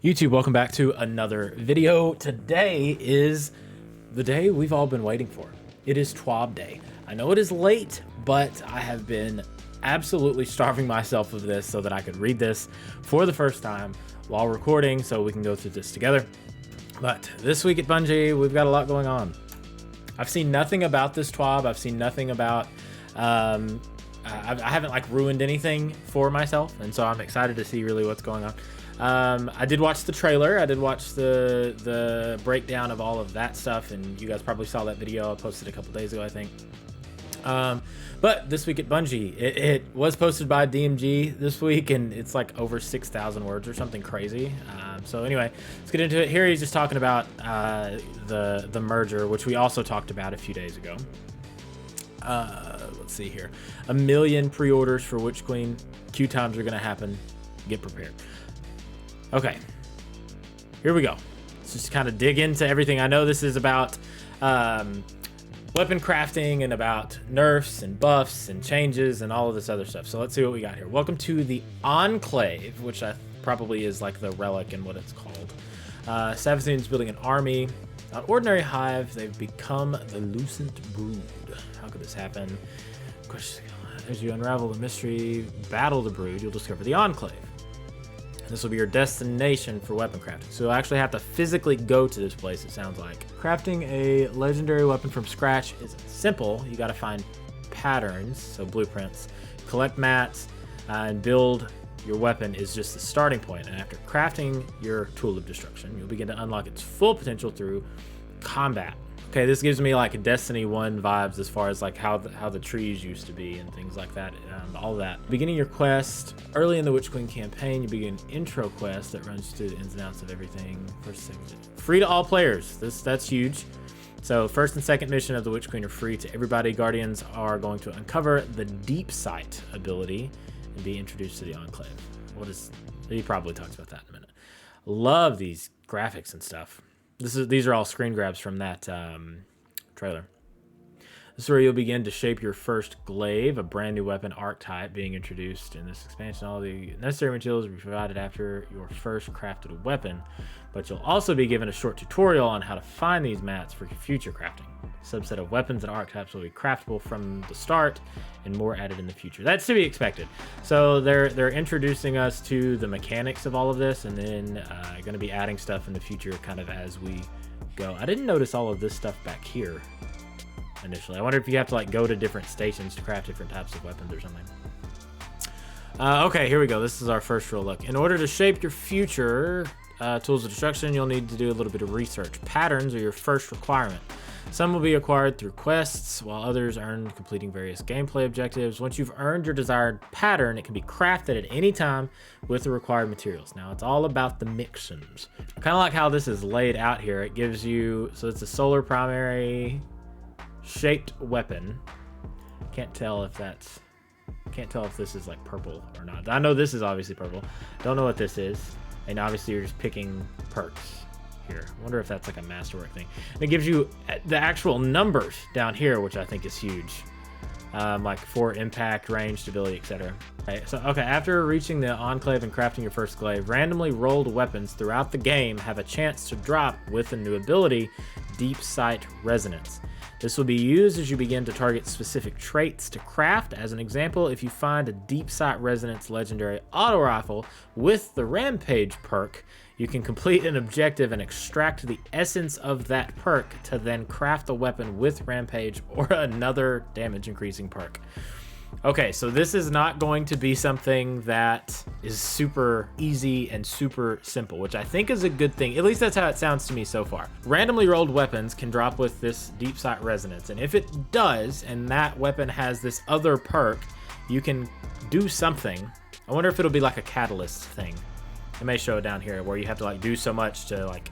YouTube, welcome back to another video. Today is the day we've all been waiting for. It is TWAB Day. I know it is late, but I have been absolutely starving myself of this so that I could read this for the first time while recording so we can go through this together. But this week at Bungie, we've got a lot going on. I've seen nothing about this TWAB. I've seen nothing about... I haven't like ruined anything for myself, and so I'm excited to see really what's going on. I did watch the trailer. I did watch the breakdown of all of that stuff, and you guys probably saw that video I posted a couple days ago, I think. But this week at Bungie, it was posted by DMG this week, and it's like over 6,000 words or something crazy. So anyway, let's get into it. Here he's just talking about the merger, which we also talked about a few days ago. Let's see here. 1 million pre-orders for Witch Queen. Queue times are going to happen. Get prepared. Okay, here we go. Let's just kind of dig into everything. I know this is about weapon crafting and about nerfs and buffs and changes and all of this other stuff. So let's see what we got here. Welcome to the Enclave, which probably is like the relic and what it's called. Savathun's building an army. An ordinary hive, they've become the Lucent Brood. How could this happen? As you unravel the mystery, battle the brood, you'll discover the Enclave. This will be your destination for weapon crafting. So you'll actually have to physically go to this place, it sounds like. Crafting a legendary weapon from scratch is simple. You gotta find patterns, so blueprints, collect mats, and build your weapon is just the starting point. And after crafting your tool of destruction, you'll begin to unlock its full potential through combat. Okay, this gives me like Destiny 1 vibes as far as like how the trees used to be and things like that, all that. Beginning your quest, early in the Witch Queen campaign, you begin an intro quest that runs through the ins and outs of everything. Free to all players, that's huge. So first and second mission of the Witch Queen are free to everybody. Guardians are going to uncover the Deep Sight ability and be introduced to the Enclave. He probably talks about that in a minute. Love these graphics and stuff. These are all screen grabs from that trailer. This is where you'll begin to shape your first glaive, a brand new weapon archetype being introduced in this expansion. All the necessary materials will be provided after your first crafted weapon, but you'll also be given a short tutorial on how to find these mats for future crafting. A subset of weapons and archetypes will be craftable from the start, and more added in the future. That's to be expected. So they're introducing us to the mechanics of all of this, and then going to be adding stuff in the future kind of as we go. I didn't notice all of this stuff back here initially. I wonder if you have to like go to different stations to craft different types of weapons or something. Okay, here we go. This is our first real look. In order to shape your future tools of destruction, you'll need to do a little bit of research. Patterns are your first requirement. Some will be acquired through quests, while others earn completing various gameplay objectives. Once you've earned your desired pattern, it can be crafted at any time with the required materials. Now, it's all about the mixins. Kind of like how this is laid out here. It gives you, so it's a solar primary shaped weapon. Can't tell if this is like purple or not. I know this is obviously purple. Don't know what this is. And obviously you're just picking perks here. I wonder if that's like a masterwork thing. And it gives you the actual numbers down here, which I think is huge. Like for impact, range, stability, etc. Okay, so after reaching the Enclave and crafting your first glaive, randomly rolled weapons throughout the game have a chance to drop with a new ability, Deep Sight Resonance. This will be used as you begin to target specific traits to craft. As an example, if you find a Deep Sight Resonance legendary auto rifle with the Rampage perk, you can complete an objective and extract the essence of that perk to then craft a weapon with Rampage or another damage increasing perk. Okay, so this is not going to be something that is super easy and super simple, which I think is a good thing. At least that's how it sounds to me so far. Randomly rolled weapons can drop with this Deep Sight Resonance, and if it does, and that weapon has this other perk, you can do something. I wonder if it'll be like a catalyst thing. It may show it down here where you have to like do so much to like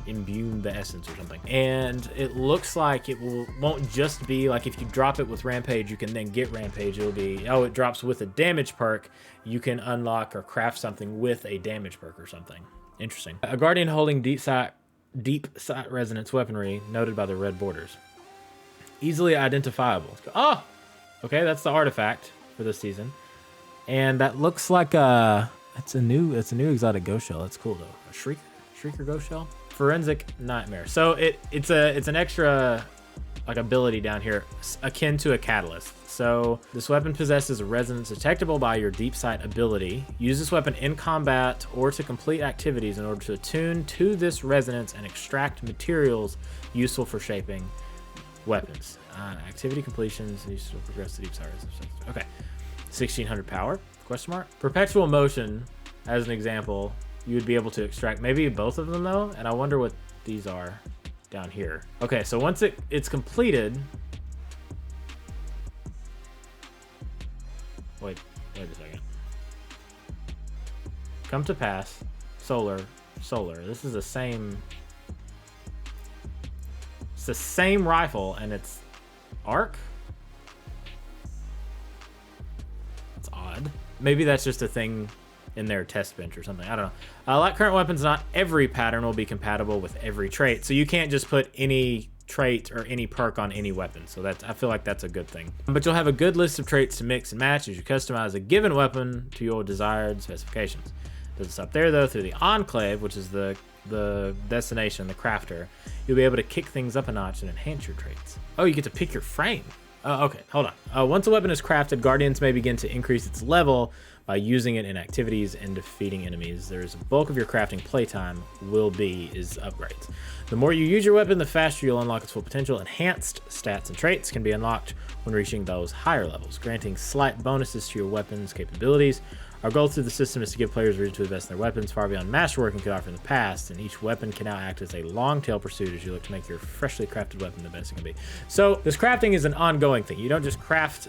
imbue the essence or something. And it looks like it won't just be like if you drop it with Rampage, you can then get Rampage. It'll be, oh, it drops with a damage perk. You can unlock or craft something with a damage perk or something. Interesting. A Guardian holding Deep Sight Resonance weaponry noted by the red borders. Easily identifiable. Oh, okay, that's the artifact for this season. And that looks like a It's a new exotic ghost shell. That's cool though. A shrieker ghost shell. Forensic nightmare. So it's an extra like ability down here akin to a catalyst. So this weapon possesses a resonance detectable by your deep sight ability. Use this weapon in combat or to complete activities in order to attune to this resonance and extract materials useful for shaping weapons. Activity completions useful to progress to deep sight resonance. Okay, 1600 power? Question mark. Perpetual motion, as an example, you would be able to extract maybe both of them though, and I wonder what these are down here. Okay, so once it's completed. Wait a second. Come to pass. Solar. This is the same. It's the same rifle, and it's arc. It's odd. Maybe that's just a thing in their test bench or something. I don't know. Like current weapons, not every pattern will be compatible with every trait. So you can't just put any trait or any perk on any weapon. So I feel like that's a good thing. But you'll have a good list of traits to mix and match as you customize a given weapon to your desired specifications. Doesn't stop there though. Through the Enclave, which is the destination, the crafter, you'll be able to kick things up a notch and enhance your traits. Oh, you get to pick your frame. Okay, hold on. Once a weapon is crafted, Guardians may begin to increase its level by using it in activities and defeating enemies. There's a bulk of your crafting playtime is upgrades. The more you use your weapon, the faster you'll unlock its full potential. Enhanced stats and traits can be unlocked when reaching those higher levels, granting slight bonuses to your weapon's capabilities. Our goal through the system is to give players reason to invest in their weapons far beyond masterworking could offer in the past, and each weapon can now act as a long-tail pursuit as you look to make your freshly crafted weapon the best it can be. So this crafting is an ongoing thing. You don't just craft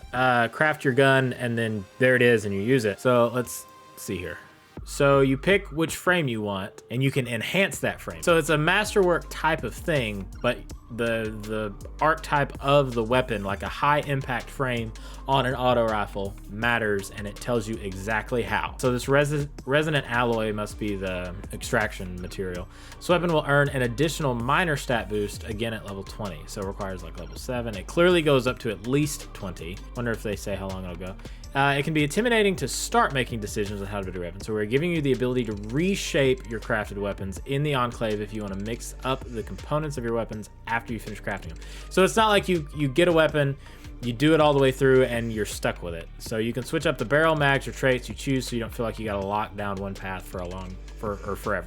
your gun and then there it is and you use it. So let's see here. So you pick which frame you want and you can enhance that frame. So it's a masterwork type of thing, but the archetype of the weapon, like a high impact frame on an auto rifle, matters, and it tells you exactly how. So this resonant alloy must be the extraction material. This weapon will earn an additional minor stat boost again at level 20. So it requires like level 7. It clearly goes up to at least 20. Wonder if they say how long it'll go. It can be intimidating to start making decisions on how to build your weapon. So we're giving you the ability to reshape your crafted weapons in the Enclave if you want to mix up the components of your weapons after you finish crafting them. So it's not like you get a weapon, you do it all the way through and you're stuck with it. So you can switch up the barrel, mags, or traits you choose so you don't feel like you got to lock down one path forever,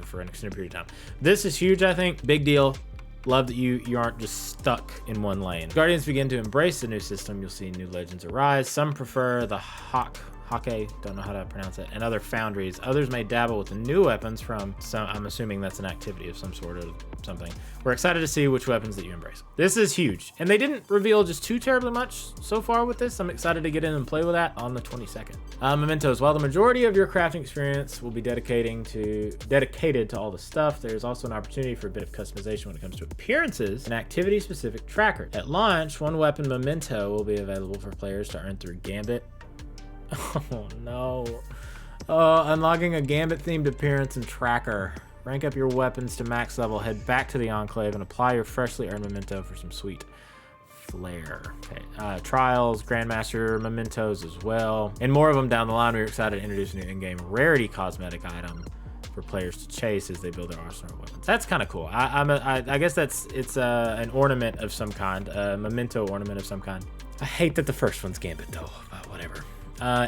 for an extended period of time. This is huge, I think. Big deal. Love that you aren't just stuck in one lane. Guardians begin to embrace the new system. You'll see new legends arise. Some prefer the Hake, don't know how to pronounce it, and other foundries. Others may dabble with the new weapons from some, I'm assuming that's an activity of some sort of something. We're excited to see which weapons that you embrace. This is huge. And they didn't reveal just too terribly much so far with this. I'm excited to get in and play with that on the 22nd. Mementos. While the majority of your crafting experience will be dedicated to all the stuff, there's also an opportunity for a bit of customization when it comes to appearances and activity-specific trackers. At launch, one weapon memento will be available for players to earn through Gambit. Oh no. Unlocking a Gambit-themed appearance and tracker. Rank up your weapons to max level, head back to the Enclave, and apply your freshly earned memento for some sweet flair. Okay, trials, Grandmaster mementos as well, and more of them down the line. We're excited to introduce a new in-game rarity cosmetic item for players to chase as they build their arsenal of weapons. That's kind of cool. I guess it's an ornament of some kind, a memento ornament of some kind. I hate that the first one's Gambit though, but whatever.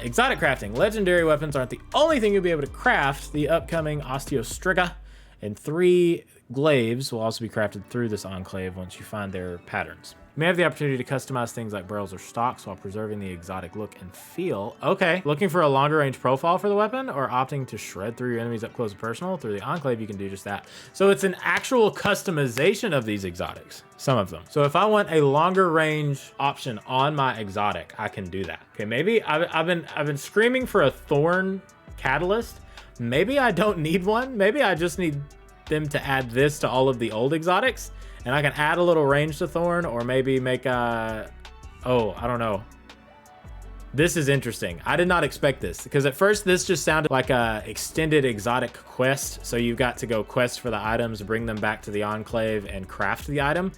Exotic crafting. Legendary weapons aren't the only thing you'll be able to craft. The upcoming Osteostriga and 3 glaives will also be crafted through this Enclave once you find their patterns. You may have the opportunity to customize things like barrels or stocks while preserving the exotic look and feel. Okay, looking for a longer range profile for the weapon or opting to shred through your enemies up close and personal? Through the Enclave, you can do just that. So it's an actual customization of these exotics, some of them. So if I want a longer range option on my exotic, I can do that. Okay, maybe I've been screaming for a Thorn catalyst. Maybe I don't need one. Maybe I just need them to add this to all of the old exotics, and I can add a little range to Thorn, or maybe make I don't know. This is interesting. I did not expect this, because at first this just sounded like a extended exotic quest. So you've got to go quest for the items, bring them back to the Enclave, and craft the item.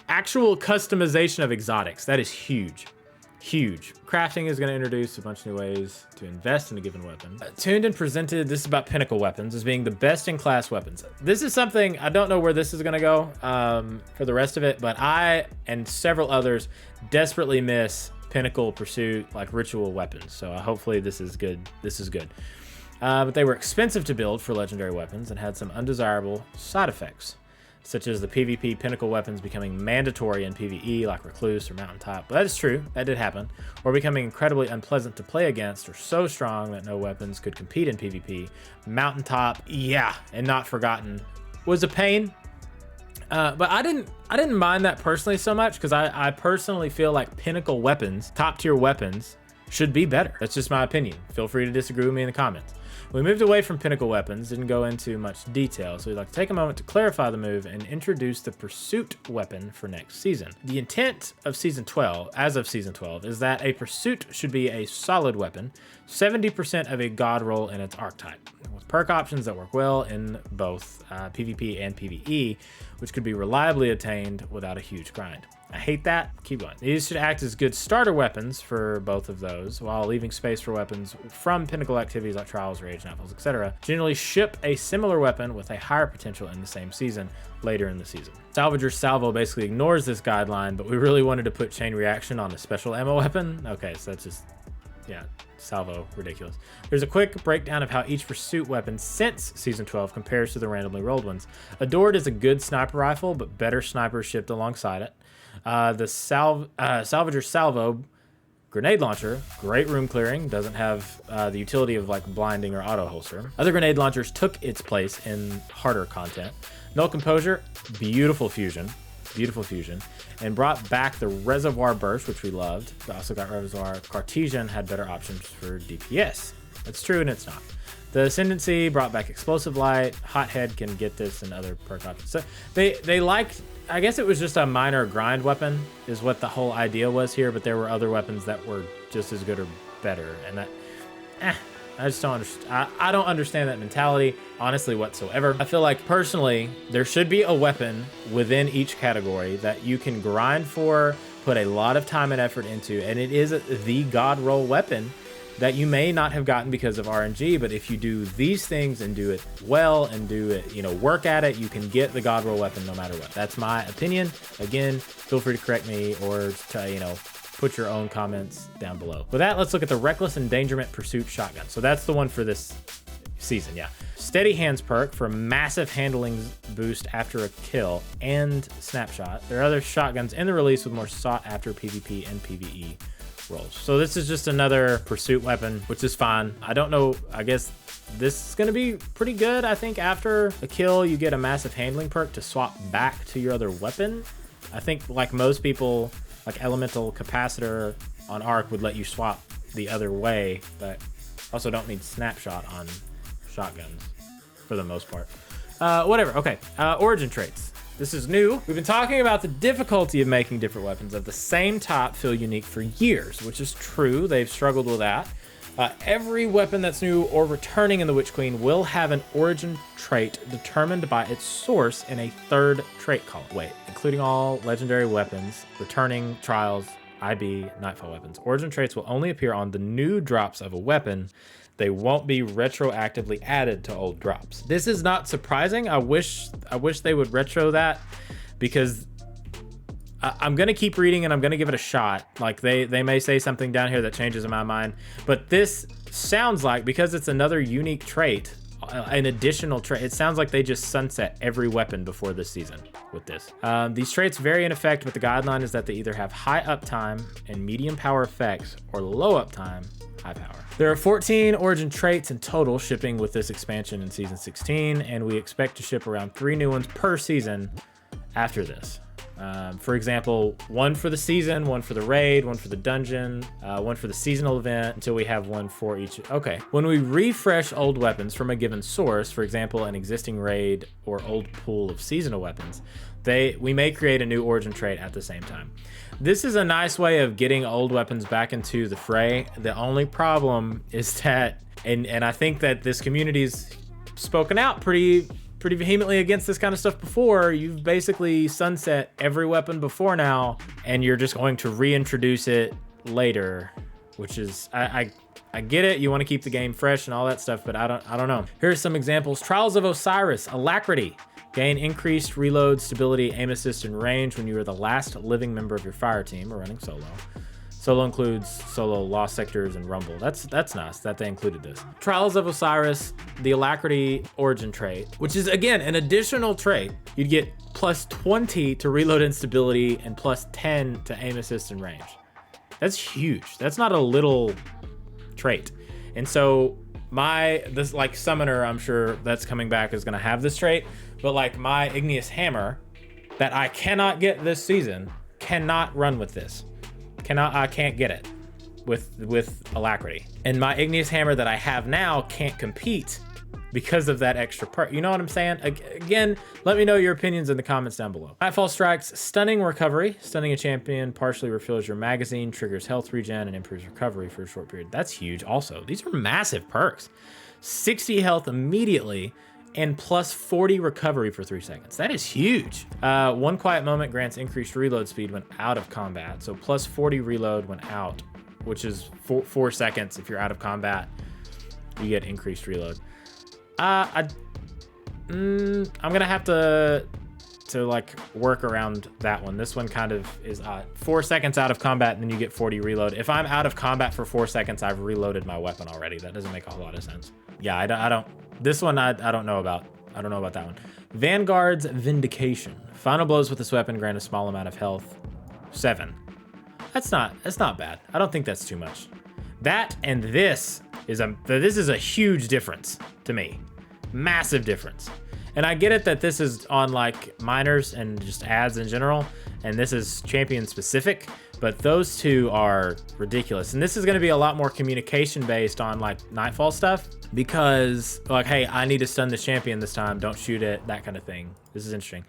Actual customization of exotics. That is huge. huge. Crafting is going to introduce a bunch of new ways to invest in a given weapon. Tuned and presented, this is about pinnacle weapons, as being the best in class weapons. This is something, I don't know where this is going to go for the rest of it, but I and several others desperately miss pinnacle pursuit, like ritual weapons. So hopefully this is good. This is good. But they were expensive to build for legendary weapons and had some undesirable side effects, such as the PvP pinnacle weapons becoming mandatory in PvE, like Recluse or Mountaintop. But that is true, that did happen. Or becoming incredibly unpleasant to play against, or so strong that no weapons could compete in PvP. Mountaintop, yeah, and Not Forgotten was a pain. But I didn't mind that personally so much, because I personally feel like pinnacle weapons, top tier weapons, should be better. That's just my opinion. Feel free to disagree with me in the comments. We moved away from pinnacle weapons, didn't go into much detail, so we'd like to take a moment to clarify the move and introduce the pursuit weapon for next season. The intent of season 12, as of season 12, is that a pursuit should be a solid weapon, 70% of a god roll in its archetype, with perk options that work well in both PvP and PvE, which could be reliably attained without a huge grind. I hate that. Keep going. These should act as good starter weapons for both of those, while leaving space for weapons from pinnacle activities like Trials, Rage, Nightfalls, etc. Generally ship a similar weapon with a higher potential in the same season later in the season. Salvager's Salvo basically ignores this guideline, but we really wanted to put Chain Reaction on a special ammo weapon. Okay, so that's just, yeah, Salvo, ridiculous. There's a quick breakdown of how each pursuit weapon since season 12 compares to the randomly rolled ones. Adored is a good sniper rifle, but better snipers shipped alongside it. The Salvager's Salvo grenade launcher, great room clearing, doesn't have the utility of like blinding or auto holster. Other grenade launchers took its place in harder content. Null Composure, beautiful fusion, and brought back the Reservoir Burst, which we loved. We also got Reservoir Cartesian, had better options for DPS. It's true and it's not. The Ascendancy brought back Explosive Light. Hothead can get this and other perk options. So they liked, I guess it was just a minor grind weapon is what the whole idea was here, but there were other weapons that were just as good or better. And that, I just don't understand. I don't understand that mentality, honestly, whatsoever. I feel like personally, there should be a weapon within each category that you can grind for, put a lot of time and effort into, and it is the god roll weapon that you may not have gotten because of RNG, but if you do these things and do it well and do it, work at it, you can get the god roll weapon no matter what. That's my opinion. Again, feel free to correct me or to, put your own comments down below. With that, let's look at the Reckless Endangerment Pursuit Shotgun. So that's the one for this season, yeah. Steady Hands perk for massive handling boost after a kill and snapshot. There are other shotguns in the release with more sought after PvP and PvE rolls. So this is just another pursuit weapon, which is fine. I don't know, I guess this is gonna be pretty good. I think after a kill, you get a massive handling perk to swap back to your other weapon. I think like most people, like Elemental Capacitor on Arc would let you swap the other way, but also don't need snapshot on shotguns for the most part. Whatever, okay. Origin traits. This is new. We've been talking about the difficulty of making different weapons of the same type feel unique for years, which is true. They've struggled with that. Every weapon that's new or returning in the Witch Queen will have an origin trait determined by its source in a third trait column. Wait, including all legendary weapons, returning, trials, IB, Nightfall weapons. Origin traits will only appear on the new drops of a weapon. They won't be retroactively added to old drops. This is not surprising. I wish they would retro that, because I'm gonna keep reading and I'm gonna give it a shot. Like they may say something down here that changes in my mind, but this sounds like, because it's another unique trait, an additional trait, it sounds like they just sunset every weapon before this season with this. These traits vary in effect, but the guideline is that they either have high uptime and medium power effects, or low uptime, high power. There are 14 origin traits in total shipping with this expansion in season 16, and we expect to ship around 3 new ones per season after this. For example, 1 for the season, 1 for the raid, 1 for the dungeon, 1 for the seasonal event, until we have 1 for each. Okay. When we refresh old weapons from a given source, for example, an existing raid or old pool of seasonal weapons, we may create a new origin trait at the same time. This is a nice way of getting old weapons back into the fray. The only problem is that, and I think that this community's spoken out pretty vehemently against this kind of stuff before. You've basically sunset every weapon before now, and you're just going to reintroduce it later, which is, I get it. You want to keep the game fresh and all that stuff, but I don't know. Here's some examples. Trials of Osiris, Alacrity. Gain increased reload, stability, aim assist, and range when you are the last living member of your fire team or running solo. Solo includes solo, lost sectors, and rumble. That's nice that they included this. Trials of Osiris, the Alacrity Origin trait, which is again an additional trait. You'd get plus 20 to reload and stability and plus 10 to aim assist and range. That's huge. That's not a little trait. And so this like summoner, I'm sure that's coming back, is gonna have this trait, but like my Igneous Hammer that I cannot get this season cannot run with this. I can't get it with Alacrity. And my Igneous Hammer that I have now can't compete because of that extra perk. You know what I'm saying? Again, let me know your opinions in the comments down below. Nightfall Strikes, Stunning Recovery. Stunning a champion partially refills your magazine, triggers health regen, and improves recovery for a short period. That's huge also. These are massive perks. 60 health immediately and plus 40 recovery for 3 seconds. That is huge. One Quiet Moment grants increased reload speed when out of combat. So plus 40 reload when out, which is 4 seconds. If you're out of combat, you get increased reload. I'm gonna have to like work around that one. This one kind of is 4 seconds out of combat and then you get 40 reload. If I'm out of combat for 4 seconds, I've reloaded my weapon already. That doesn't make a whole lot of sense. Yeah, I don't. This one I don't know about. I don't know about that one. Vanguard's Vindication. Final blows with this weapon grant a small amount of health. 7. That's not bad. I don't think that's too much. That and this is a huge difference to me. Massive difference. And I get it that this is on like minors and just ads in general, and this is champion specific, but those two are ridiculous. And this is going to be a lot more communication based on like Nightfall stuff, because like, hey, I need to stun the champion this time, don't shoot it, that kind of thing. This is interesting.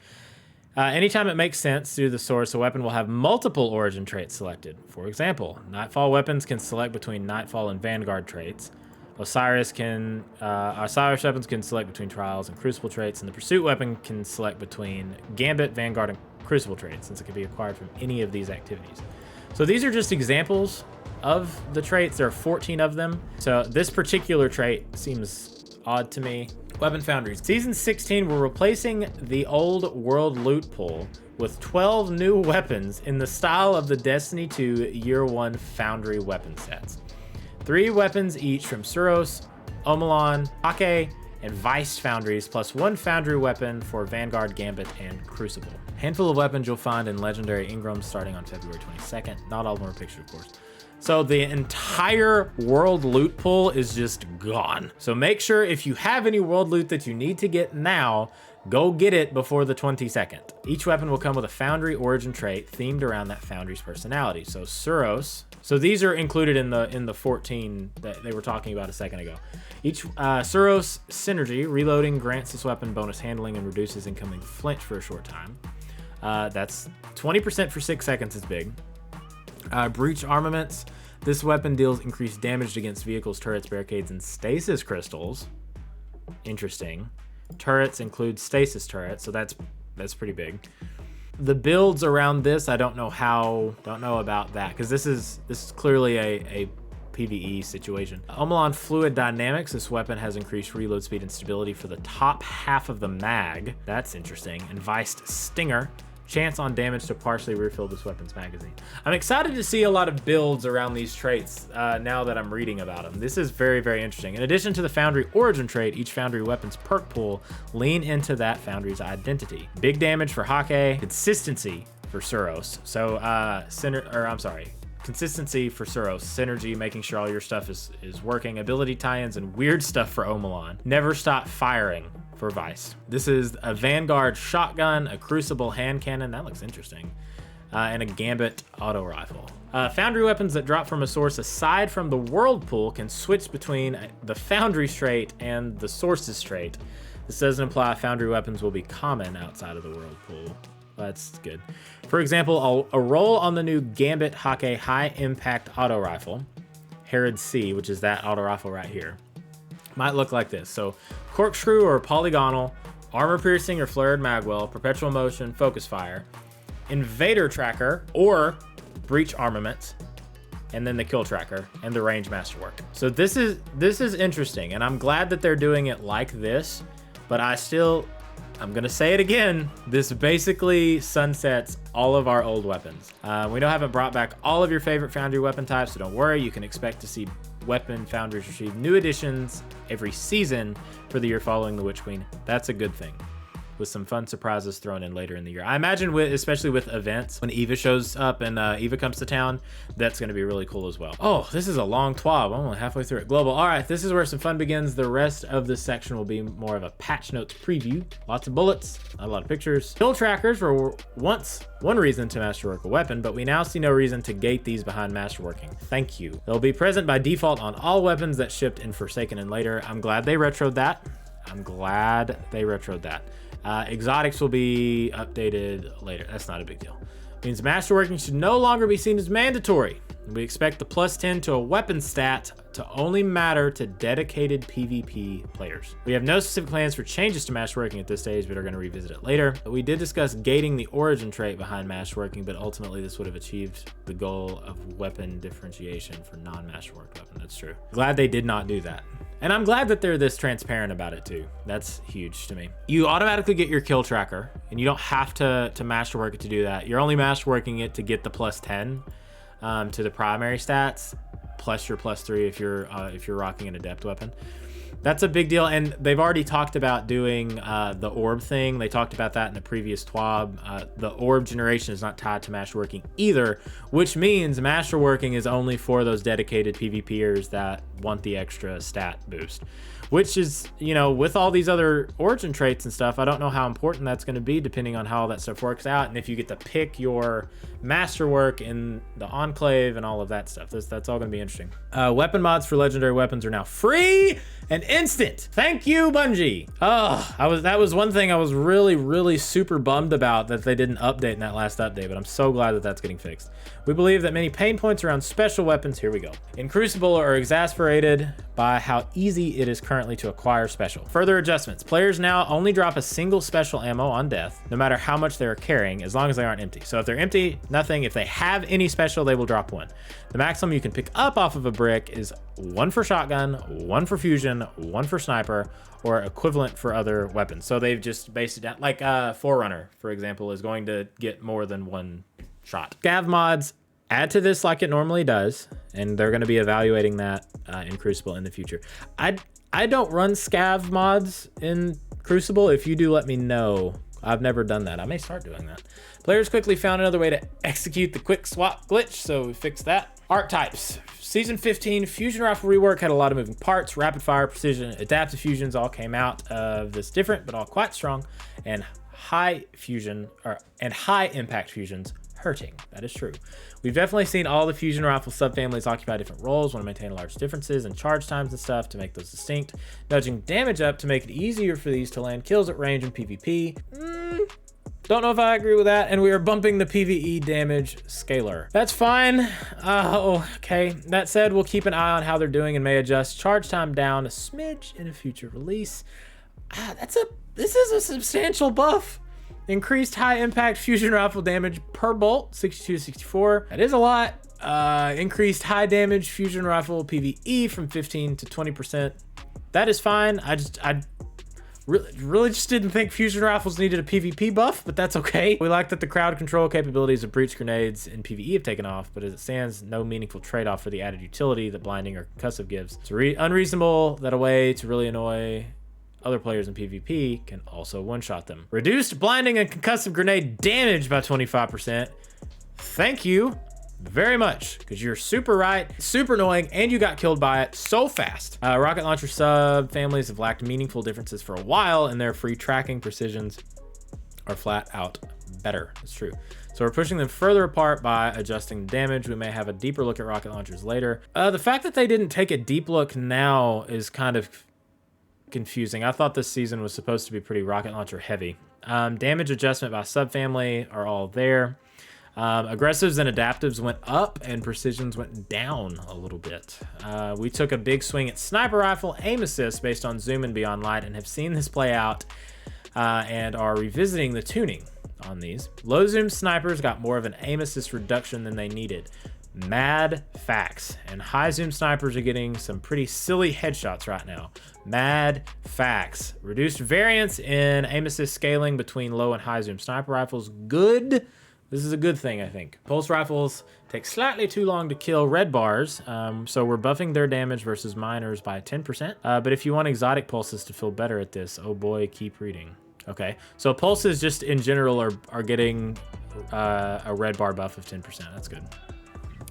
Anytime it makes sense through the source, a weapon will have multiple origin traits selected. For example, Nightfall weapons can select between Nightfall and Vanguard traits. Osiris weapons can select between Trials and Crucible traits, and the Pursuit weapon can select between Gambit, Vanguard, and Crucible traits, since it can be acquired from any of these activities. So these are just examples of the traits. There are 14 of them. So this particular trait seems odd to me. Weapon Foundries. Season 16, we're replacing the old world loot pool with 12 new weapons in the style of the Destiny 2 Year 1 Foundry weapon sets. 3 weapons each from Suros, Omelon, Hake, and Vice Foundries, plus 1 Foundry weapon for Vanguard, Gambit, and Crucible. Handful of weapons you'll find in Legendary Ingrams starting on February 22nd. Not all of them are pictured, of course. So the entire world loot pool is just gone. So make sure if you have any world loot that you need to get now, go get it before the 22nd. Each weapon will come with a Foundry origin trait themed around that Foundry's personality. So Suros. So these are included in the 14 that they were talking about a second ago. Each Suros Synergy, reloading grants this weapon bonus handling and reduces incoming flinch for a short time. That's 20% for 6 seconds is big. Breach Armaments. This weapon deals increased damage against vehicles, turrets, barricades, and stasis crystals. Interesting. Turrets include stasis turrets, so that's pretty big. The builds around this, I don't know about that, because this is clearly a PvE situation. Omelon Fluid Dynamics. This weapon has increased reload speed and stability for the top half of the mag. That's interesting. And Viced Stinger. Chance on damage to partially refill this weapon's magazine. I'm excited to see a lot of builds around these traits now that I'm reading about them. This is very, very interesting. In addition to the Foundry origin trait, each Foundry weapon's perk pool lean into that Foundry's identity. Big damage for Hake, consistency for Suros. So consistency for Suros, synergy, making sure all your stuff is working, ability tie-ins, and weird stuff for Omelon. Never stop firing for Vice. This is a Vanguard shotgun, a Crucible hand cannon, that looks interesting, and a Gambit auto rifle. Foundry weapons that drop from a source aside from the world pool can switch between the Foundry trait and the sources trait. This doesn't imply Foundry weapons will be common outside of the world pool. That's good. For example, a roll on the new Gambit Hake high impact auto rifle, Herod C, which is that auto rifle right here, might look like this. So corkscrew or polygonal, armor piercing or flared magwell, perpetual motion, focus fire, invader tracker or breach armaments, and then the kill tracker and the range masterwork. So this is interesting, and I'm glad that they're doing it like this, but I'm gonna say it again, this basically sunsets all of our old weapons. We haven't brought back all of your favorite Foundry weapon types, so don't worry, you can expect to see weapon foundries receive new additions every season for the year following the Witch Queen. That's a good thing, with some fun surprises thrown in later in the year. I imagine especially with events, when Eva shows up and Eva comes to town, that's gonna be really cool as well. Oh, this is a long TWAB. I'm only halfway through it. Global. All right, this is where some fun begins. The rest of this section will be more of a patch notes preview. Lots of bullets, not a lot of pictures. Kill trackers were once one reason to masterwork a weapon, but we now see no reason to gate these behind masterworking. Thank you. They'll be present by default on all weapons that shipped in Forsaken and later. I'm glad they retroed that. Exotics will be updated later. That's not a big deal. Means masterworking should no longer be seen as mandatory. We expect the +10 to a weapon stat to only matter to dedicated PvP players. We have no specific plans for changes to masterworking at this stage, but are going to revisit it later. We did discuss gating the origin trait behind masterworking, but ultimately this would have achieved the goal of weapon differentiation for non-masterworked weapon. That's true. Glad they did not do that. And I'm glad that they're this transparent about it too. That's huge to me. You automatically get your kill tracker, and you don't have to masterwork it to do that. You're only masterworking it to get the +10 to the primary stats, plus your +3 if you're rocking an adept weapon. That's a big deal, and they've already talked about doing the orb thing. They talked about that in the previous TWAB. The orb generation is not tied to masterworking either, which means masterworking is only for those dedicated PvPers that want the extra stat boost. Which is, with all these other origin traits and stuff, I don't know how important that's going to be depending on how all that stuff works out, and if you get to pick your masterwork in the Enclave and all of that stuff. That's all going to be interesting. Weapon mods for legendary weapons are now free and instant. Thank you, Bungie. That was one thing I was really super bummed about, that they didn't update in that last update, but I'm so glad that that's getting fixed. We believe that many pain points around special weapons, here we go, in Crucible are exasperated by how easy it is currently to acquire special. Further adjustments. Players now only drop a single special ammo on death, no matter how much they are carrying, as long as they aren't empty. So if they're empty, nothing. If they have any special, they will drop one. The maximum you can pick up off of a brick is 1 for shotgun, 1 for fusion, 1 for sniper, or equivalent for other weapons. So they've just based it down. Like Forerunner, for example, is going to get more than 1 shot. Scav mods add to this like it normally does, and they're going to be evaluating that in Crucible in the future. I don't run scav mods in Crucible. If you do, let me know. I've never done that. I may start doing that. Players quickly found another way to execute the quick swap glitch, so we fixed that. Archetypes. Season 15 fusion rifle rework had a lot of moving parts. Rapid fire, precision, adaptive fusions all came out of this different, but all quite strong, and high impact fusions hurting. That is true. We've definitely seen all the fusion rifle subfamilies occupy different roles, want to maintain large differences in charge times and stuff to make those distinct, nudging damage up to make it easier for these to land kills at range in PvP. Don't know if I agree with that, and we are bumping the PvE damage scalar. That's fine. Okay. That said, we'll keep an eye on how they're doing and may adjust charge time down a smidge in a future release. This is a substantial buff. Increased high impact fusion rifle damage per bolt, 62 to 64. That is a lot. Increased high damage fusion rifle PvE from 15 to 20%. That is fine. I really just didn't think fusion rifles needed a PvP buff, but that's okay. We like that the crowd control capabilities of breach grenades in PvE have taken off, but as it stands, no meaningful trade-off for the added utility that blinding or concussive gives. It's unreasonable that a way to really annoy other players in PvP can also one-shot them. Reduced blinding and concussive grenade damage by 25%. Thank you very much, because you're super right, super annoying, and you got killed by it so fast. Rocket launcher sub families have lacked meaningful differences for a while, and their free tracking precisions are flat out better. It's true. So we're pushing them further apart by adjusting damage. We may have a deeper look at rocket launchers later. The fact that they didn't take a deep look now is kind of confusing. I thought this season was supposed to be pretty rocket launcher heavy. Damage adjustment by subfamily are all there. Aggressives and adaptives went up and precisions went down a little bit. We took a big swing at sniper rifle aim assist based on zoom and beyond light and have seen this play out and are revisiting the tuning on these. Low zoom snipers got more of an aim assist reduction than they needed. Mad facts. And high zoom snipers are getting some pretty silly headshots right now. Mad facts. Reduced variance in aim assist scaling between low and high zoom sniper rifles. Good. This is a good thing, I think. Pulse rifles take slightly too long to kill red bars, so we're buffing their damage versus miners by 10%. But if you want exotic pulses to feel better at this, oh boy, keep reading. Okay, so pulses just in general are getting a red bar buff of 10%. That's good.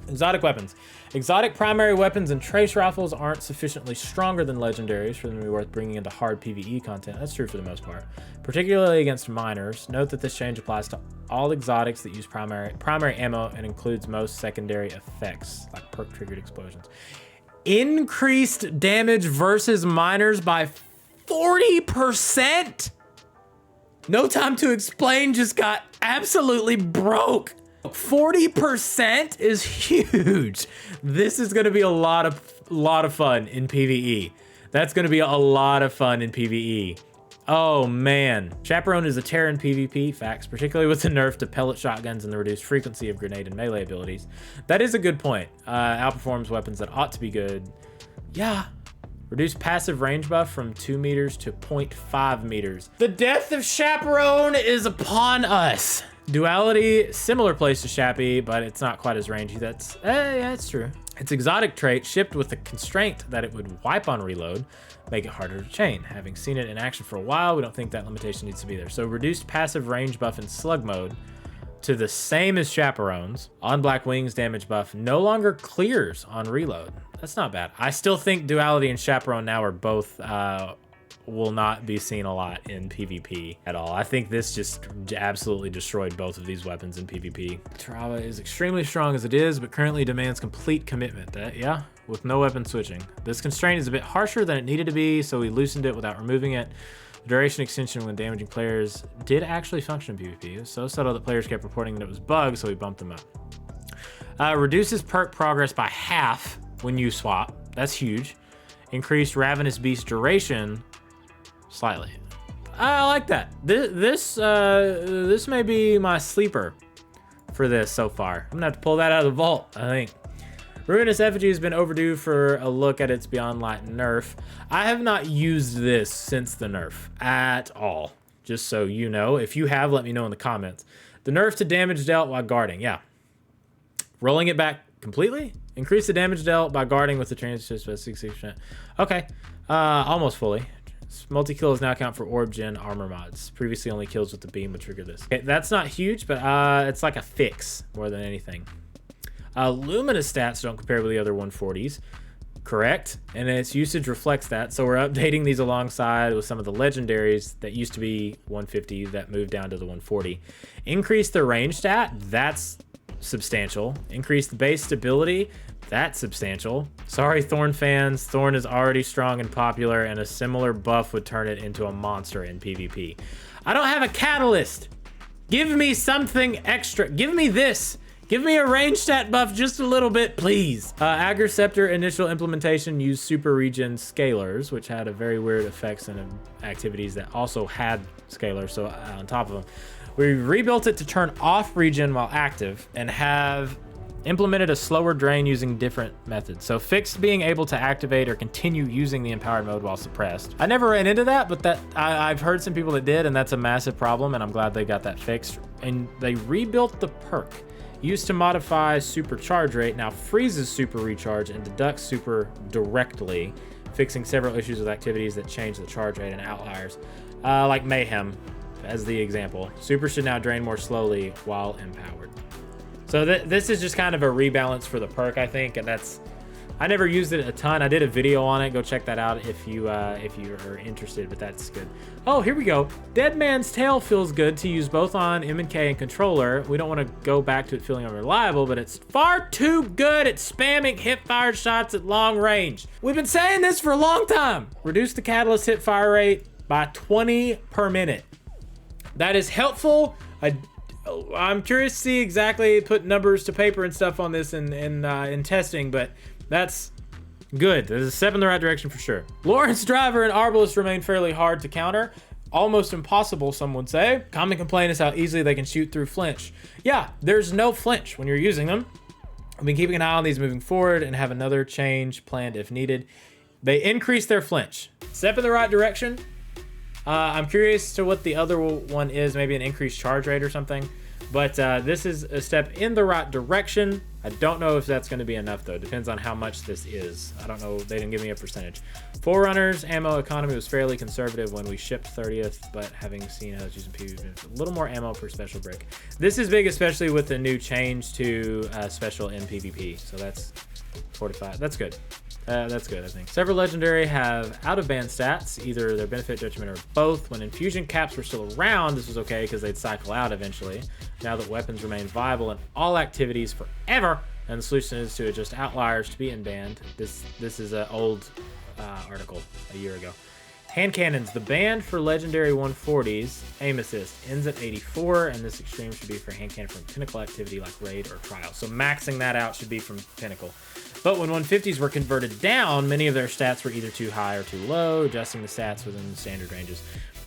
Exotic weapons. Exotic primary weapons and trace rifles aren't sufficiently stronger than legendaries for them to be worth bringing into hard PvE content. That's true for the most part, particularly against miners. Note that this change applies to all exotics that use primary ammo and includes most secondary effects like perk triggered explosions. Increased damage versus miners by 40%. No time to explain just got absolutely broke. 40% is huge. This is going to be a lot of fun in PvE. That's going to be a lot of fun in PvE. Oh man. Chaperone is a terror in PvP, facts, particularly with the nerf to pellet shotguns and the reduced frequency of grenade and melee abilities. That is a good point. Outperforms weapons that ought to be good. Yeah. Reduced passive range buff from 2 meters to 0.5 meters. The death of Chaperone is upon us. Duality, similar place to Shappy, but it's not quite as rangy. That's, yeah, it's true. Its exotic trait shipped with the constraint that it would wipe on reload, make it harder to chain. Having seen it in action for a while, we don't think that limitation needs to be there. So reduced passive range buff in slug mode to the same as Chaperone's. On Black Wings damage buff no longer clears on reload. That's not bad. I still think Duality and Chaperone now are both will not be seen a lot in PvP at all. I think this just absolutely destroyed both of these weapons in PvP. TWAB is extremely strong as it is, but currently demands complete commitment. Yeah, with no weapon switching. This constraint is a bit harsher than it needed to be, so we loosened it without removing it. The duration extension when damaging players did actually function in PvP. It was so subtle that players kept reporting that it was bugged, so we bumped them up. Reduces perk progress by half when you swap. That's huge. Increased Ravenous Beast duration slightly. I like that. This may be my sleeper for this so far. I'm gonna have to pull that out of the vault, I think. Ruinous Effigy has been overdue for a look at its Beyond Light nerf. I have not used this since the nerf at all. Just so you know. If you have, let me know in the comments. The nerf to damage dealt while guarding. Yeah. Rolling it back completely. Increase the damage dealt by guarding with the transition by 66%. Okay. Almost fully. Multi-kills now count for Origin armor mods. Previously only kills with the beam would trigger this. Okay, that's not huge, but it's like a fix more than anything. Luminous stats don't compare with the other 140s. Correct. And its usage reflects that. So we're updating these alongside with some of the legendaries that used to be 150 that moved down to the 140. Increase the range stat. That's substantial. Increase the base stability. That's substantial. Sorry, Thorn fans. Thorn is already strong and popular, and a similar buff would turn it into a monster in PvP. I don't have a catalyst. Give me something extra. Give me this. Give me a range stat buff just a little bit, please. Agriceptor initial implementation used super regen scalars, which had a very weird effects and activities that also had scalars, so on top of them. We rebuilt it to turn off regen while active and have implemented a slower drain using different methods. So fixed being able to activate or continue using the empowered mode while suppressed. I never ran into that, but I've heard some people that did, and that's a massive problem, and I'm glad they got that fixed. And they rebuilt the perk. Used to modify super charge rate, now freezes super recharge and deducts super directly, fixing several issues with activities that change the charge rate and outliers. Like Mayhem, as the example. Super should now drain more slowly while empowered. So this is just kind of a rebalance for the perk, I think, and I never used it a ton. I did a video on it. Go check that out if you are interested, but that's good. Oh, here we go. Dead Man's Tail feels good to use both on M&K and controller. We don't want to go back to it feeling unreliable, but it's far too good at spamming hip-fire shots at long range. We've been saying this for a long time. Reduce the catalyst hit fire rate by 20 per minute. That is helpful. I'm curious to see exactly, put numbers to paper and stuff on this in testing, but that's good. There's a step in the right direction for sure. Lawrence Driver and Arbalest remain fairly hard to counter. Almost impossible, some would say. Common complaint is how easily they can shoot through flinch. Yeah, there's no flinch when you're using them. I've been keeping an eye on these moving forward and have another change planned if needed. They increased their flinch. Step in the right direction. I'm curious to what the other one is, maybe an increased charge rate or something. But this is a step in the right direction. I don't know if that's going to be enough, though. Depends on how much this is. I don't know. They didn't give me a percentage. Forerunners ammo economy was fairly conservative when we shipped 30th, but having seen how it's using PvP, a little more ammo per special brick. This is big, especially with the new change to special in PvP. So that's 45. That's good. That's good, I think. Several legendary have out-of-band stats, either their benefit, detriment, or both. When infusion caps were still around, this was okay because they'd cycle out eventually. Now that weapons remain viable in all activities forever, and the solution is to adjust outliers to be in band. This is an old article a year ago. Hand cannons. The band for legendary 140s, aim assist, ends at 84, and this extreme should be for hand cannon from pinnacle activity like raid or trial. So maxing that out should be from pinnacle. But when 150s were converted down, many of their stats were either too high or too low, adjusting the stats within the standard ranges.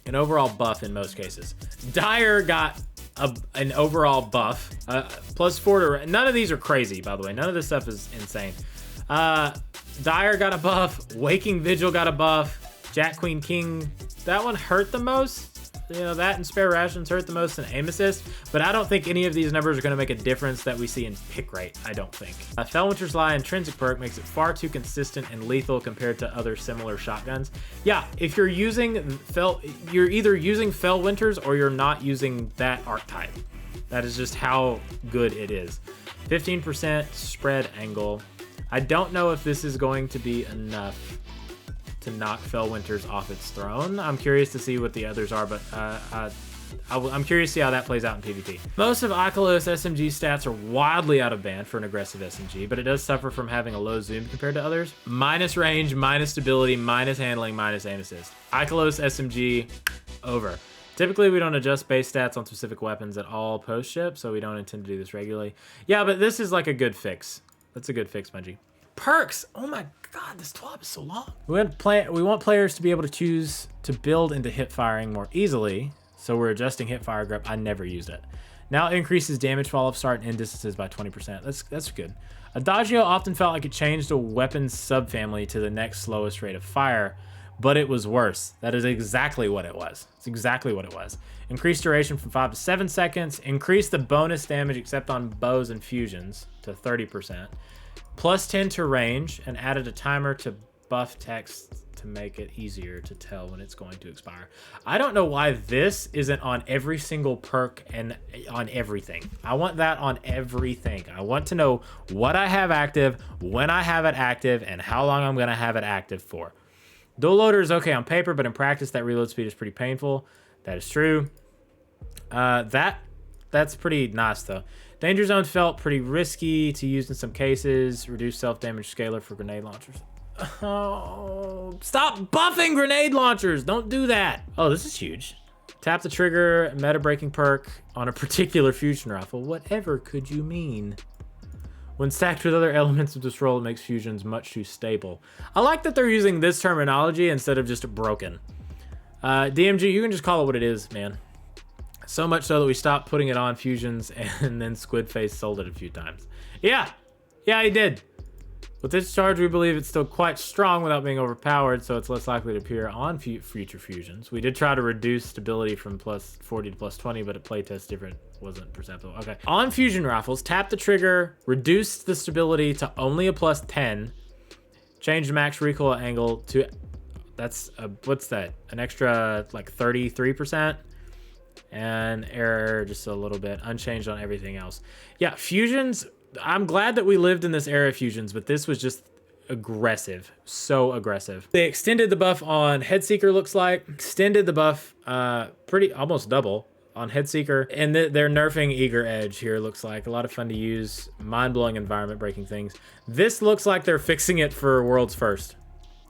An overall buff in most cases. Dire got an overall buff, plus 4 to... None of these are crazy, by the way. None of this stuff is insane. Dire got a buff. Waking Vigil got a buff. Jack, Queen, King, that one hurt the most. You know, that and spare rations hurt the most in aim assist, but I don't think any of these numbers are going to make a difference that we see in pick rate. I don't think. Fellwinter's Lie intrinsic perk makes it far too consistent and lethal compared to other similar shotguns. Yeah, if you're using you're either using Fellwinter's or you're not using that archetype. That is just how good it is. 15% spread angle. I don't know if this is going to be enough to knock Fellwinter's off its throne. I'm curious to see what the others are, but I'm curious to see how that plays out in PvP. Most of Oculus SMG stats are wildly out of band for an aggressive SMG, but it does suffer from having a low zoom compared to others. Minus range, minus stability, minus handling, minus aim assist. Oculus SMG, over. Typically, we don't adjust base stats on specific weapons at all post-ship, so we don't intend to do this regularly. Yeah, but this is like a good fix. That's a good fix, Bungie. Perks. Oh my god, this TWAB is so long. We want players to be able to choose to build into hip firing more easily, so we're adjusting hip fire grip. I never used it. Now it increases damage fall off start and end distances by 20%. That's good. Adagio often felt like it changed a weapon's subfamily to the next slowest rate of fire, but it was worse. That is exactly what it was. It's exactly what it was. Increased duration from 5 to 7 seconds. Increased the bonus damage except on bows and fusions to 30%. Plus 10 to range, and added a timer to buff text to make it easier to tell when it's going to expire. I don't know why this isn't on every single perk and on everything. I want that on everything. I want to know what I have active, when I have it active, and how long I'm going to have it active for. Dual loader is okay on paper, but in practice, that reload speed is pretty painful. That is true. That's pretty nice, though. Danger Zone felt pretty risky to use in some cases. Reduced self-damage scalar for grenade launchers. Oh, stop buffing grenade launchers. Don't do that. Oh, this is huge. Tap the trigger, meta-breaking perk on a particular fusion rifle. Whatever could you mean? When stacked with other elements of this role, it makes fusions much too stable. I like that they're using this terminology instead of just broken. DMG, you can just call it what it is, man. So much so that we stopped putting it on fusions, and then Squidface sold it a few times. Yeah, he did. With this charge, we believe it's still quite strong without being overpowered, so it's less likely to appear on future fusions. We did try to reduce stability from plus 40 to plus 20, but at playtest different wasn't perceptible. Okay. On fusion rifles, tap the trigger, reduce the stability to only a plus 10, change the max recoil angle to, what's that? An extra like 33%? And error just a little bit, unchanged on everything else. Yeah, fusions, I'm glad that we lived in this era of fusions, but this was just aggressive, so aggressive. They extended the buff on Headseeker, looks like. Extended the buff pretty almost double on Headseeker, and they're nerfing Eager Edge here, looks like. A lot of fun to use, mind-blowing environment breaking things. This looks like they're fixing it for World's First.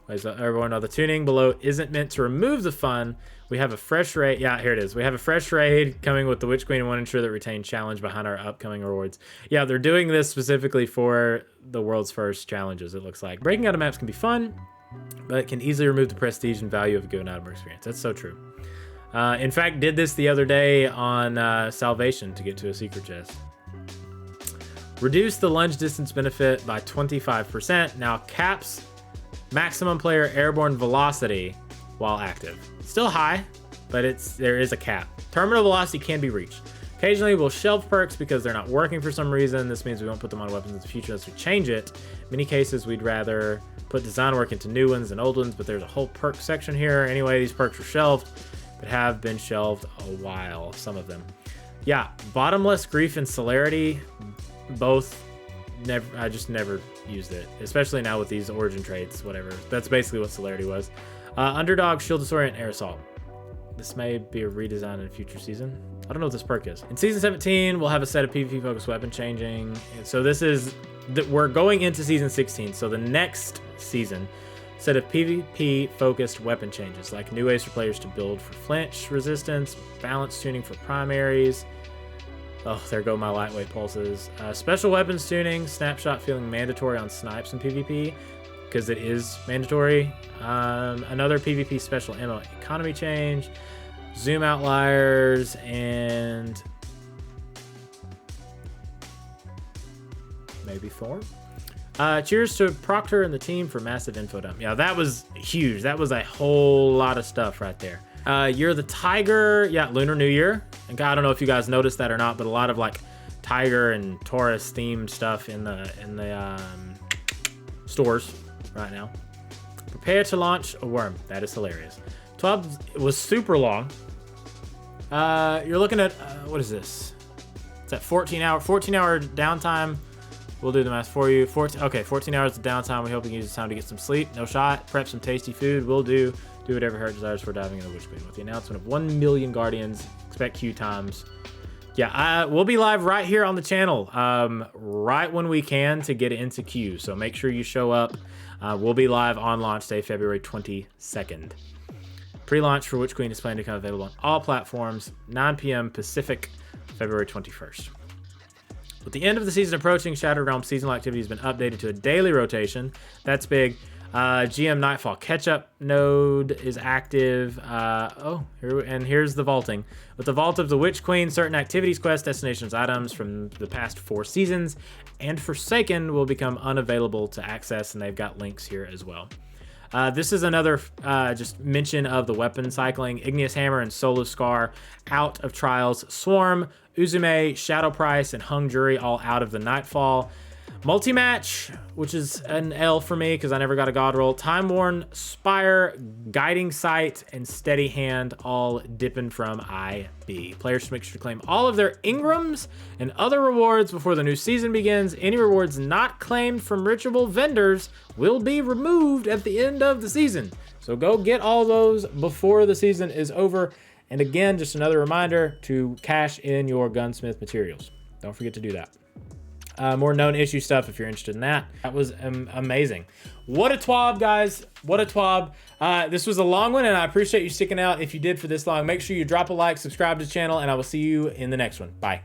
As everyone know, the tuning below isn't meant to remove the fun. We have a fresh raid. Yeah, here it is. We have a fresh raid coming with the Witch Queen and want to ensure that retain challenge behind our upcoming rewards. Yeah, they're doing this specifically for the World's First challenges, it looks like. Breaking out of maps can be fun, but it can easily remove the prestige and value of a given item or experience. That's so true. In fact, did this the other day on Salvation to get to a secret chest. Reduce the lunge distance benefit by 25%. Now caps maximum player airborne velocity while active. Still high, but there is a cap. Terminal velocity can be reached. Occasionally we'll shelve perks because they're not working for some reason. This means we won't put them on weapons in the future unless we change it. In many cases we'd rather put design work into new ones than old ones, but there's a whole perk section here. Anyway, these perks were shelved, but have been shelved a while, some of them. Yeah, Bottomless Grief and Celerity, both I just never used it, especially now with these origin traits, whatever. That's basically what Celerity was. Underdog, Shield Disorient, Air Assault. This may be a redesign in a future season. I don't know what this perk is. In Season 17, we'll have a set of PvP focused weapon changing. And so this is, we're going into Season 16. So the next season, set of PvP focused weapon changes, like new ways for players to build for flinch resistance, balance tuning for primaries. Oh, there go my lightweight pulses. Special weapons tuning, snapshot feeling mandatory on snipes in PvP, because it is mandatory. Another PvP special ammo economy change, zoom outliers, and maybe Thorn. Cheers to Proctor and the team for massive info dump. Yeah, that was huge. That was a whole lot of stuff right there. You're the Tiger. Yeah, Lunar New Year. And I don't know if you guys noticed that or not, but a lot of like Tiger and Taurus themed stuff in the stores right now. Prepare to launch a worm. That is hilarious. TWAB was super long. You're looking at what is this? It's at 14 hour downtime. We'll do the math for you. 14 hours of downtime. We hope you can use this time to get some sleep. No shot. Prep some tasty food. We'll do whatever heart desires for diving into Witch Queen. With the announcement of 1 million Guardians, expect queue times. Yeah, we'll be live right here on the channel, right when we can to get into queue. So make sure you show up. We'll be live on launch day, February 22nd. Pre-launch for Witch Queen is planned to become available on all platforms, 9 p.m. Pacific, February 21st. With the end of the season approaching, Shattered Realm seasonal activity has been updated to a daily rotation. That's big. GM Nightfall catch-up node is active. Here's the vaulting. With the Vault of the Witch Queen, certain activities, quests, destinations, items from the past 4 seasons and Forsaken will become unavailable to access, and they've got links here as well. This is another just mention of the weapon cycling. Igneous Hammer and Solo Scar out of Trials. Swarm, Uzume, Shadow Price, and Hung Jury all out of the Nightfall. Multi-match, which is an L for me because I never got a God roll. Time Worn, Spire, Guiding Sight, and Steady Hand all dipping from IB. Players should make sure to claim all of their Ingrams and other rewards before the new season begins. Any rewards not claimed from ritual vendors will be removed at the end of the season. So go get all those before the season is over. And again, just another reminder to cash in your gunsmith materials. Don't forget to do that. More known issue stuff if you're interested in that. That was amazing. What a TWAB, guys. What a TWAB. This was a long one, and I appreciate you sticking out if you did for this long. Make sure you drop a like, subscribe to the channel, and I will see you in the next one. Bye.